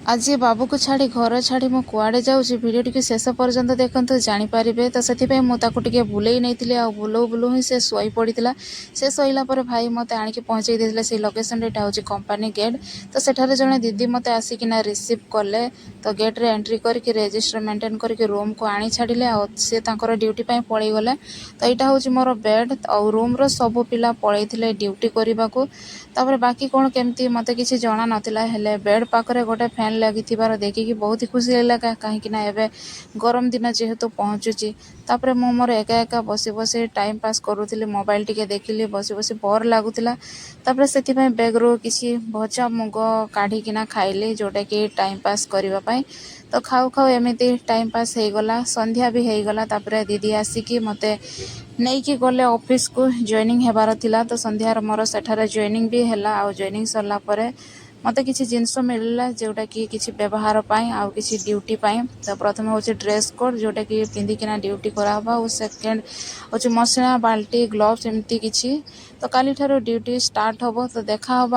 आज बाबू को छाड़ी घर छाड़ी मु कुआडे जाऊँगी भिडियो टी शेष पर्यंत देखते जानीपारे तो से मुझे बुले नहीं आ बुलाऊ बुलाऊ ही से शोई पड़ा से शोला भाई मत आणिक पहुँचे देते से लोकेशन यहाँ हूँ कंपानी गेट तो सेठारे जड़े दीदी मत आसिकिना रिसीव कले तो गेट रे एंट्री करके रेजिस्टर मेंटेन करके रूम को आनी छाड़िले सी ड्यूटी पलि गले तो यहाँ हूँ मोर बेड और रूम रो सब पिला पलैते ड्यूटी करने को तापर बाकी कौन केमती मत किसी जना नाला हेले बेड पाखरे गोटे फैन लगी देखिकी बहुत ही खुशी लगा कहीं एवं गरम दिन जेहेतु पहुँचुची तापर मु मोर एका एका बसी बसी टाइम पास करूली मोबाइल टिके देखिली बसी बसी बोर लगुला तापर से बैग रू किसी भजा मुग काढ़िकिना खाइली जोटा कि टाइम पास करने तो खाऊ खाऊ एमती टाइम पास हो गला संध्या भी हो गला तापर दीदी आसिकी मते नहीं कि गले ऑफिस को जॉइनिंग हेबार थिला तो संध्यार मोर सेठारे जॉइनिंग भी हैला आ जॉइनिंग सरला परे मते किसी जिनस मिलला जोटा कि किसी व्यवहार पाई आ किसी ड्यूटी पाई तो प्रथम हूँ ड्रेस कोड जोटा कि पिंधिकिना ड्यूटी कराबा और सेकेंड हूँ मसिना बाल्टी ग्लोव्स एमती किसी तो काली ठारो ड्यूटी स्टार्ट होबो तो देखा होबा।